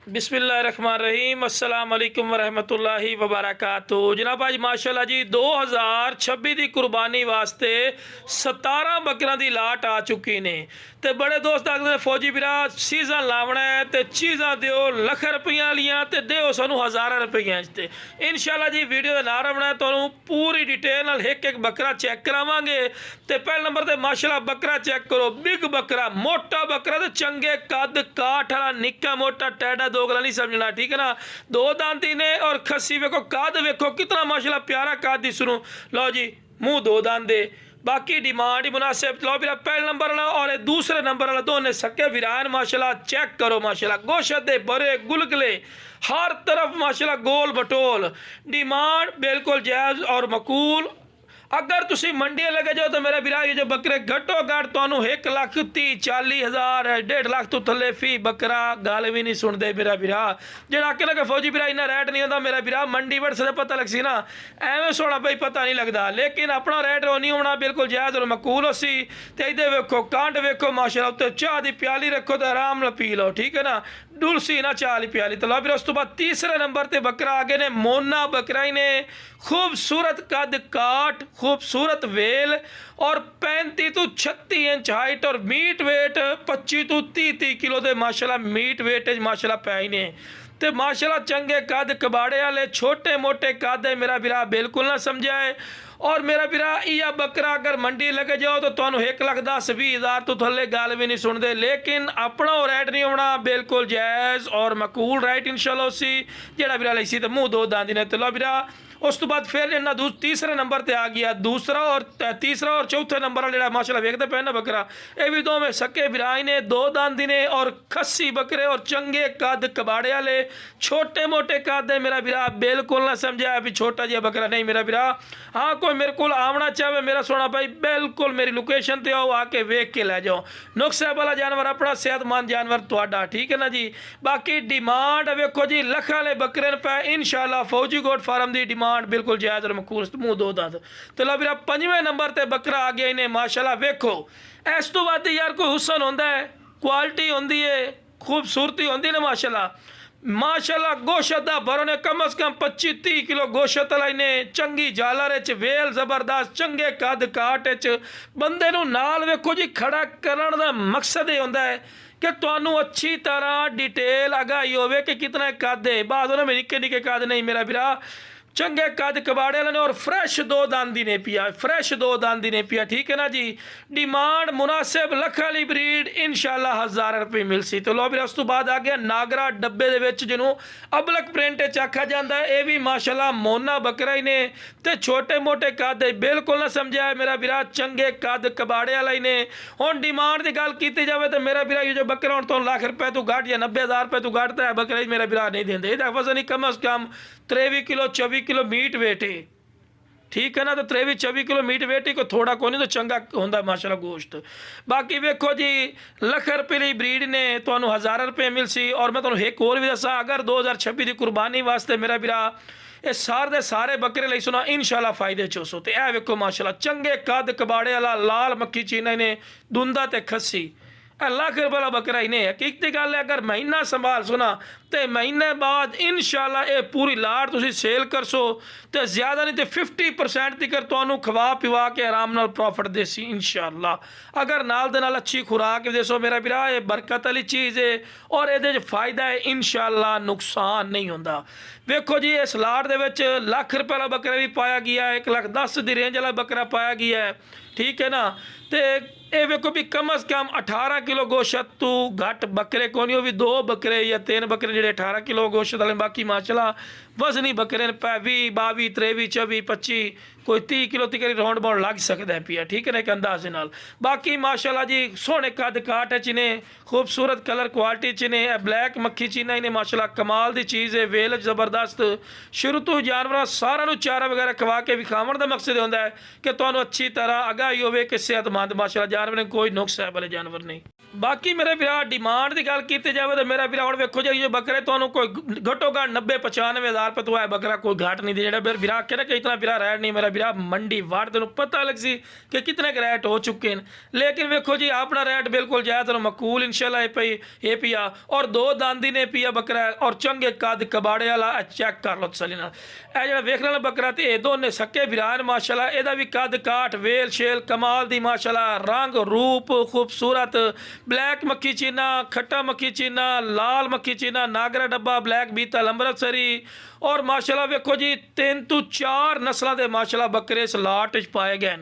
बिस्मिल्लाहिर्रहमानिर्रहीम अस्सलाम वालेकुम वरहमतुल्लाहि वबरकातुहू। जनाब अज माशाअल्लाह जी 2026 की कुर्बानी वास्ते 17 बकरियां की लाट आ चुकी ने। तो बड़े दोस्त आखते हैं फौजी भरा सीजन लावना है तो चीज़ा दिओ लख रुपया वालियां तो दिओ सानू हज़ार रुपया ते इंशाअल्लाह जी वीडियो के नाल बनाए तो पूरी डिटेल नाल एक एक बकरा चेक करावांगे। तो पहले नंबर ते माशाअल्लाह बकरा चेक करो, बिग बकरा मोटा बकरा तो चंगे कद काठ वाला निक्का मोटा टैडा दोगला नहीं समझना, ठीक है ना। दो दांती ने और खस्सी वेखो कद वेखो कितना माशाल्लाह प्यारा कद सुनो। लो जी मुंह दो दांदे बाकी डिमांड ही मुनासिब। लो फिर पहले नंबर वाला और दूसरे नंबर वाला दोनों सके विरान माशाल्लाह चेक करो। माशाल्लाह गोशत दे बड़े गुलगले हर तरफ माशाल्लाह गोल बटोल, डिमांड बिल्कुल जायज़ और मकूल। अगर तुसी मंडी लगे जाओ तो मेरा बिरा ये जो बकरे घटो घट तो 1,30,40,000 1.5 लाख तो थले फी बकरा गल भी नहीं सुनते मेरा बिरा। जो आके लगे फौजी बिरा इन्ना रेट नहीं होता मेरा बिरा, मंडी वट से पता लग सी ना एवं सोना भाई पता नहीं लगता, लेकिन अपना रेट नहीं होना बिल्कुल जायज़ और मकूल हो सी। तो इधर वेखो कांड वेखो माशाल्लाह, उत्ते चाह की प्याली रखो तो आराम नाल पी लो, ठीक है ना, डुलसी ना चाह की प्याली। तो लो फिर उस तो बाद तीसरे नंबर पर बकरा आगे ने मोना बकरा ही ने, खूबसूरत कद काट खूबसूरत वेल और 35 तो 36 इंच हाइट और मीट वेट 25 तो 30 किलो दे माशाल्लाह मीट वेट माशाल्लाह पाई ने। तो माशाल्लाह चंगे कद कबाड़े वाले छोटे मोटे कद है मेरा बिरा बिल्कुल ना समझाए। और मेरा बिरा यह बकरा अगर मंडी लगे जाओ तो तुहानू 1,10,20,000 तो थले गल भी नहीं सुनते, लेकिन अपना रेट नहीं होना बिल्कुल जायज़ और मकूल रेट इंशाल्लाह उसी जेड़ा बिरा ली सी तो मुँह दो दांदी ने। तो लो बिरा उस तो बाद फिर इन्ना तीसरे नंबर पर आ गया दूसरा और तीसरा और चौथे नंबर वाला माशाल्लाह वेखते पे ना बकरा, ये भी दो में सके बिराई ने दो दांदी ने और खस्सी बकरे और चंगे कद कबाड़े वाले छोटे मोटे कद है मेरा बिरा बिल्कुल ना समझा भी छोटा जिहा बकरा नहीं मेरा बिरा। हाँ कोई मेरे को आवना चाहे मेरा सोना भाई बिल्कुल मेरी लोकेशन पर आओ आके वेख के लै जाओ। नुक्सा वाला जानवर अपना सेहतमंद जानवर तुहाडा, ठीक है ना जी। बाकी डिमांड वेखो जी लखा वाले बकरे पे इंशाल्लाह फौजी गोट फार्म की डिमांड बिल्कुल जायज़ और मकूल मुँह दो दंद। तो लो फिर 5वें नंबर पर बकरा आ गया इन्हें माशाल्लाह वेखो इस तो बाद यार कोई हुसन होंदा है, क्वालिटी होंदी है, खूबसूरती होंदी है माशाल्लाह गोशत दा भरो ने कम अज़ कम 25-30 किलो गोशत वाला ने चंगी झालर च वेल जबरदस्त चंगे कद काट च बंदे नूं नाल वेखो जी खड़ा करन दा मकसद ये होंदा है कि तुहानू अच्छी तरह डिटेल आगाही होवे कि कितना कद है। बाद में निक्के निक्के कद नहीं मेरा बिरा चंगे कद कबाड़े वाले ने और फ्रैश दो दांदी ने पिया, फ्रैश दो दांदी ने पिया, ठीक है ना जी। डिमांड मुनासिब लख वाली ब्रीड इंशाल्लाह 1,000 रुपये मिल सी। तो लो फिर उस तो बाद आ गया नागरा डब्बे दे विच जिन्हों अबलक प्रिंट च आखा जाता है, ये भी माशाल्लाह मोना बकरा ही ने तो छोटे मोटे कद बिल्कुल ना समझा है मेरा बिरा चंगे कद कबाड़े वाला ही ने। हुण डिमांड की गल की जाए तो मेरा बिरा जो बकरा हुण तो लाख रुपए तो घट या 90,000 रुपये तो घट है बकरा ही मेरा बिरा नहीं देंगे। इसका वजन ही कम अज़ कम 23 किलो 24 किलो मीट वेट है, ठीक है ना। तो 23-24 किलो मीट वेट ही को थोड़ा को नहीं तो चंगा होंदा माशाल्लाह गोश्त। बाकी वेखो जी लख रुपये की ब्रीड ने तो 1,000 रुपये मिल सी। और मैं तुहानू एक होर भी दसा अगर 2026 की कुर्बानी वास्ते मेरा बिरा ये सारे सारे बकरे ले सुना इंशाल्लाह फायदे चोसो। तो यह वेखो माशाल्लाह चंगे कद कबाड़े वाला लाल मक्खी चीना ने दुंदा ते खस्सी लाख रुपये वाला बकरा ही नहीं है। हकीकती गल है अगर महीना संभाल सुना तो महीने बाद इंशाल्लाह ये पूरी लाट तुसी सेल कर सो तो ज़्यादा नहीं तो 50% तक तुहानू खवा पिवा के आराम नाल प्रॉफिट देसी इंशाल्लाह। अगर नाल दे नाल अच्छी खुराक देसो मेरा बिरा ये बरकत वाली चीज़ है और ये फायदा है इंशाल्लाह नुकसान नहीं होंदा। वेखो जी इस लाट दे विच लाख रुपये वाला बकरा भी पाया गया है, 1,10,000 की रेंज वाला बकरा पाया गया है, ठीक है ना। तो ये वेखो भी कम अज़ कम 18 किलो गोशत तू घट बकरे को नहीं, वो भी 2 बकरे या 3 बकरे जो 18 किलो गोशत वाले, बाकी माशाल्लाह वजनी बकरे 20, 22, 23, 24, 25 कोई 30 किलो तक राउंड बाउंड लग सकता है पिया, ठीक है ना, एक अंदाजे नाल। बाकी माशाल्लाह जी सोहने कद काट च ने खूबसूरत कलर क्वालिटी च ने ब्लैक मक्खी चीना ने माशाल्लाह कमाल की चीज़ है, वेल जबरदस्त। शुरू तो जानवर सारा चारा वगैरह खवा के विखावन का मकसद होता है कि तुहानू अच्छी तरह आगाही होवे कि सेहतमंद माशाल्लाह जानवर कोई नुक्स है वाले जानवर नहीं। ਬਾਕੀ ਮੇਰੇ ਵੀਰਾ ਡਿਮਾਂਡ ਦੀ ਗੱਲ ਕੀਤੀ ਜਾਵੇ ਤਾਂ ਮੇਰਾ ਵੀਰਾ ਹੁਣ ਵੇਖੋ ਜੀ ਜੋ ਬੱਕਰੇ ਤੁਹਾਨੂੰ ਕੋਈ ਘੱਟੋ ਘੱਟ 90-95 ਹਜ਼ਾਰ ਰੁਪਏ ਤੋਂ ਹੈ ਬੱਕਰਾ ਕੋਈ ਘਾਟ ਨਹੀਂ ਦੇ ਜਿਹੜਾ ਮੇਰਾ ਵੀਰਾ ਆਖੇ ਨਾ ਕਿ ਇਤਨਾ ਵੀਰਾ ਰੈਟ ਨਹੀਂ ਮੇਰਾ ਵੀਰਾ ਮੰਡੀ ਵਾਰ ਤੈਨੂੰ ਪਤਾ ਲੱਗ ਸੀ ਕਿ ਕਿਤਨੇ ਰੈਟ ਹੋ ਚੁੱਕੇ ਨੇ ਲੇਕਿਨ ਵੇਖੋ ਜੀ ਆਪਣਾ ਰੈਟ ਬਿਲकुल ਜਾਇਜ਼ और मकूल इंशाल्लाह ये पिया और 2 दांदी ने पिया बकरा और चंगे कद कबाड़े वाला चेक कर लो तसली नाल ਇਹ ਜਿਹੜਾ ਵੇਖਣ ਵਾਲਾ ਬੱਕਰਾ ਤੇ ਇਹ ਦੋਨੇ ਸੱਕੇ ਵੀਰਾਂ ਮਾਸ਼ਾਅੱਲਾ ਇਹਦਾ ਵੀ ਕੱਦ ਕਾਠ ਵੇਲ ਸ਼ੇਲ ਕਮਾਲ ਦੀ ਮਾਸ਼ਾਅੱਲਾ ਰੰਗ ਰੂਪ ਖੂਬਸੂਰਤ ब्लैक मक्खी चीना खट्टा मक्खी चीना लाल मक्खी चीना नागरा डब्बा ब्लैक बीतल अमृतसरी और माशाल्लाह वेखो जी 3 ਤੋਂ 4 नस्लों के माशाल्लाह बकरे इस लाट च पाए गए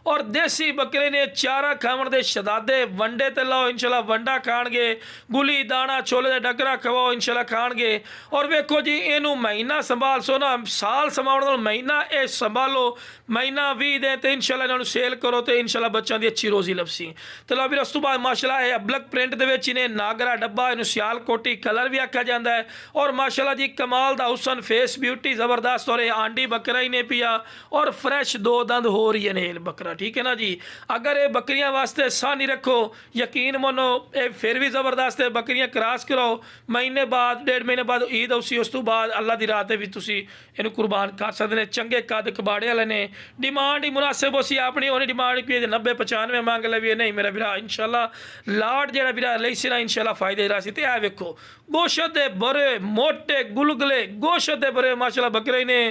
और देसी बकरे ने चारा खावन के शदादे वंडे ते लाओ इंशाल्लाह वंडा खाणगे गुली दाना छोले दे डगरा खवाओ इंशाल्लाह खाणगे और वेखो जी इनू महीना संभाल सो ना साल संभालण नाल महीना ये संभालो महीना 20 दिन ते इंशाल्लाह इन्हां नूं सेल करो तो इंशाल्लाह बच्चों की अच्छी रोजी लभसी तो लो भी उस तो बाद माशाल्लाह ये अबलक प्रिंट दे विच इन्हें नागरा डब्बा इनू सियालकोटी कलर भी आख्या जाता है और माशाल्लाह जी कमाल दा हुसन फेस ब्यूटी जबरदस्त और आंडी बकरा ही ने पिया और फ्रैश 2 दंद हो रही है नेल बकरा ठीक है ना जी अगर ये बकरियां वास्ते सा नहीं रखो यकीन मनो ये फिर भी जबरदस्त है बकरियां क्रॉस कराओ महीने बाद 1.5 महीने बाद ईद उसी उस तो बाद अल्लाह की रात भी तुसी इन्हू कुर्बान कर सकते हैं चंगे कद कबाड़े वाले ने डिमांड ही मुनासिब उसी अपनी होनी डिमांड की 90-95 मंग लवी नहीं मेरा वीरा इंशाल्लाह लाट जेड़ा वीरा लई सी ना इंशाल्लाह फायदे रा सी ते आ वेखो गोशत दे बड़े मोटे गुलगले गोशत दे बड़े माशाल्लाह बकरे ने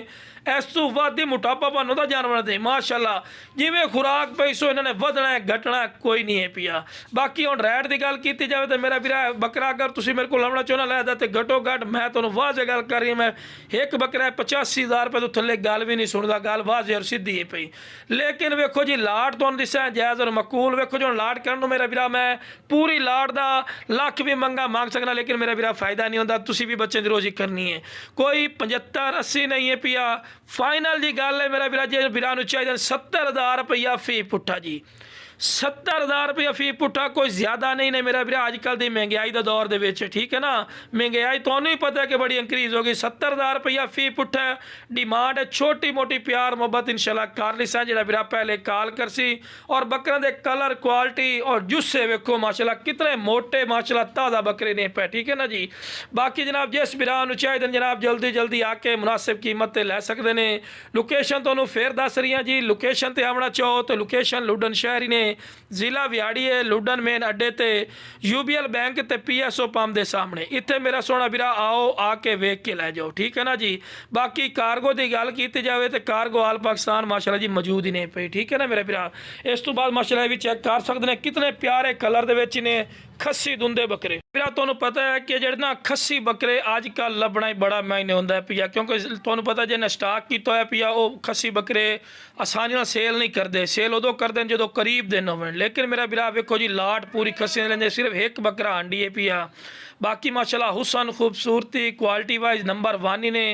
इस तो वध मोटापा भानों का जानवर दे माशाल्लाह जिवें खुराक पई सो इन्होंने वधना है घटना कोई नहीं है पिया बाकी हुण रैट की गल की जाए तो मेरा वीरा बकरा अगर तुसीं मेरे को लावना चाहना लैदा तो घटो घट मैं तुहानूं वाज़े गल कर रही मैं एक बकरा 85,000 रुपये तो थल्ले गल भी नहीं सुनता गल वाज़े और सीधी है पई लेकिन वेखो जी लाट तुहानूं दिस्सां जायज़ और मकूल वेखो जी हुण लाट करन नूं मेरा वीरा मैं पूरी लाट दा लख भी मंग सकना लेकिन मेरा वीरा फायदा नहीं होंदा तुसीं भी बच्चे दी रोजी करनी है कोई 75-80 नहीं है पिया फाइनल जी गल है मेरा वीरा जे वीरा नूं चाहिए 70,000 रुपया फी पुट्ठा जी 70,000 रुपया फी पुट्ठा कोई ज़्यादा नहीं ने मेरा वीरा अजकल की महंगाई का दौर दे विच ठीक है ना महंगाई तुहानूं ही पता है कि बड़ी इंक्रीज हो गई 70,000 रुपया फी पुट्ठा डिमांड है छोटी मोटी प्यार मोहब्बत इंशाल्लाह कर ली जिहड़ा वीरा पहले कॉल कर सी और बकरों के कलर क्वालिटी और जुस्से वेखो माशाल्लाह कितने मोटे माशाल्लाह ताज़ा बकरे ने पे ठीक है ना जी बाकी जनाब जिस वीरा नूं चाहिए जनाब जल्दी जल्दी आके मुनासिब कीमत ते लै सकते हैं लोकेशन तुहानूं फिर दस रही जी लोकेशन ते आवना चाहो तो लोकेशन लुडन शहर ही ने जिला विहाड़ी है लुडन मेन अड्डे ते यूबीएल बैंक ते PSO पंप के सामने इत्थे मेरा सोना वीरा आओ आके वेख के लै जाओ ठीक है ना जी बाकी कार्गो की गल की जाए तो कार्गो आल पाकिस्तान माशाल्लाह जी मौजूद ही नहीं पई ठीक है ना मेरा वीरा इस तो बाद माशाल्लाह भी चेक कर सकते हैं कितने प्यारे कलर दे विच ने खस्सी दुंदे बकरे वीरा तुहानूं पता है कि जिहड़े ना खस्सी बकरे अजकल लभना ही बड़ा मायने होंदा है पिया क्योंकि तुहानूं पता जिन्हें स्टाक कीता होया पिया वो खस्सी बकरे आसानी नाल सेल नहीं करते सेल उदों करदे ने जदों करीब दिन होवन लेकिन मेरा वीरा वेखो जी लाट पूरी खस्सी लैंदे सिर्फ एक बकरा हांडी है पिया बाकी माशाल्लाह हुसन खूबसूरती क्वालिटी वाइज नंबर 1 ही ने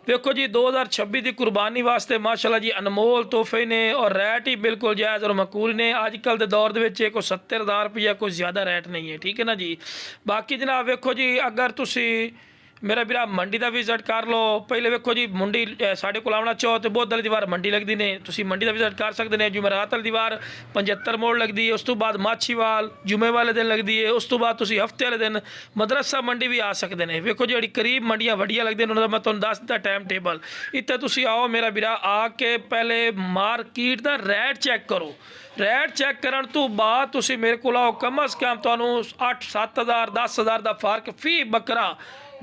वेखो जी 2026 की कुर्बानी वास्ते माशाल्लाह जी अनमोल तोहफे ने और रैट ही बिल्कुल जायज़ और मकूल ने अजकल के दौर के कोई 70,000 रुपया कोई ज़्यादा रैट नहीं है ठीक है ना जी बाकी जनाब वेखो जी अगर तुसी मेरा वीरा मंडी का विजिट कर लो पहले वेखो जी मंडी साढ़े को आवना चाहो तो बहुत वाली दीवार मंडी लगती ने तुसी मंडी का विजिट कर सकते हैं जुमेरात वाली दीवार 75 मोड़ लगती है उस तो बाद माछीवाल जुमे वाले दिन लगती है उस तो बाद तुसी हफ्ते वाले दिन मदरसा मंडी भी आ सकते हैं वेखो जी करीब मंडियां वड्डियां लगदियां उन्होंने मैं तुहानूं दस दित्ता टाइम टेबल इत्थे तुसी आओ मेरा वीरा आके पहले मार्केट का रैट चैक करो रैट चैक करन तो बाद तुसी मेरे को आओ कम अज़ कम तुहानूं 8-7,000 10,000 का फर्क फी बकरा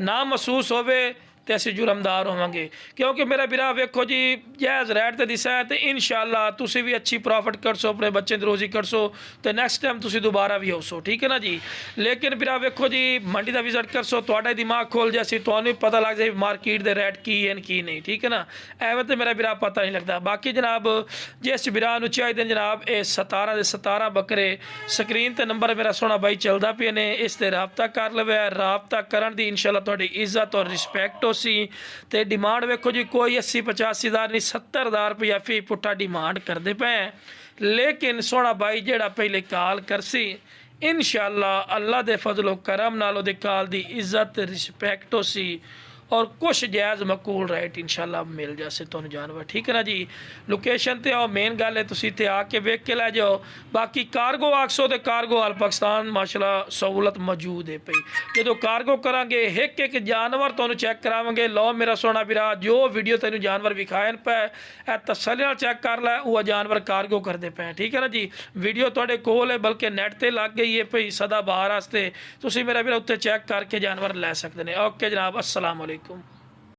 ना महसूस होवे तो असीं जुर्मदार होवांगे क्योंकि मेरा वीरा वेखो जी जायज़ रैट ते दिसा है तो इंशाल्लाह तुसी भी अच्छी प्रॉफिट कर सो अपने बच्चे की रोजी कर सो तो नैक्सट टाइम तुसी दोबारा भी हो सो ठीक है ना जी लेकिन वीरा वेखो जी मंडी का विजिट कर सो तुहाडा दिमाग खोल जाए तुहानूं पता लग जाए मार्केट के रैट की है की नहीं ठीक है ना एवं तो मेरा वीरा पता नहीं लगता बाकी जनाब जिस वीरा नूं चाहिए जनाब ये 17 के 17 बकरे स्क्रीन ते नंबर मेरा सोना भाई चलता पे ने इस ते राबता कर लवे राबता करन दी इंशाल्लाह तुहाडी इज्जत और रिस्पैक्ट हो ते डिमांड वेखो जी कोई 80-85,000 नहीं 70,000 रुपया फी पुट्ठा डिमांड करते पे लेकिन सोना भाई जेड़ा पहले कॉल करसी इंशाल्लाह अल्लाह दे फजलो करम नाल ओदे कॉल दी इज्जत रिस्पैक्ट हो सी ਔਰ ਕੁਛ ਜਾਇਜ਼ ਮਕੂਲ ਰੇਟ ਇਨਸ਼ਾਅੱਲਾ ਮਿਲ ਜਾਸੇ ਤੁਹਾਨੂੰ ਜਾਨਵਰ, ਠੀਕ ਹੈ ਨਾ ਜੀ। ਲੋਕੇਸ਼ਨ ਤੇ ਆਓ, ਮੇਨ ਗੱਲ ਹੈ ਤੁਸੀਂ ਇੱਥੇ ਆ ਕੇ ਵੇਖ ਕੇ ਲੈ ਜਾਓ। ਬਾਕੀ ਕਾਰਗੋ ਆਖਸੋ ਤੇ ਕਾਰਗੋ ਹਾਲ ਪਾਕਿਸਤਾਨ ਮਾਸ਼ਾਅੱਲਾ ਸਹੂਲਤ ਮੌਜੂਦ ਹੈ ਪਈ। ਜਦੋਂ ਕਾਰਗੋ ਕਰਾਂਗੇ ਇੱਕ ਇੱਕ ਜਾਨਵਰ ਤੁਹਾਨੂੰ ਚੈੱਕ ਕਰਾਵਾਂਗੇ। ਲਓ ਮੇਰਾ ਸੋਹਣਾ ਵੀਰਾ, ਜੋ ਵੀਡੀਓ ਤੈਨੂੰ ਜਾਨਵਰ ਵਿਖਾਏ ਪਏ ਇਹ ਤਸੱਲੀ ਨਾਲ ਚੈੱਕ ਕਰ ਲੈ, ਉਹ ਜਾਨਵਰ ਕਾਰਗੋ ਕਰਦੇ ਪਏ, ਠੀਕ ਹੈ ਨਾ ਜੀ। ਵੀਡੀਓ ਤੁਹਾਡੇ ਕੋਲ ਹੈ, ਬਲਕਿ ਨੈਟ ਤੇ ਲੱਗ ਗਈ ਹੈ ਭਈ ਸਦਾ ਬਾਹਰ ਵਾਸਤੇ, ਤੁਸੀਂ ਮੇਰਾ ਵੀਰਾ ਉੱਤੇ ਚੈੱਕ ਕਰਕੇ ਜਾਨਵਰ ਲੈ ਸਕਦੇ ਨੇ। ਓਕੇ ਜਨਾਬ, अस्सलाम वालेकुम।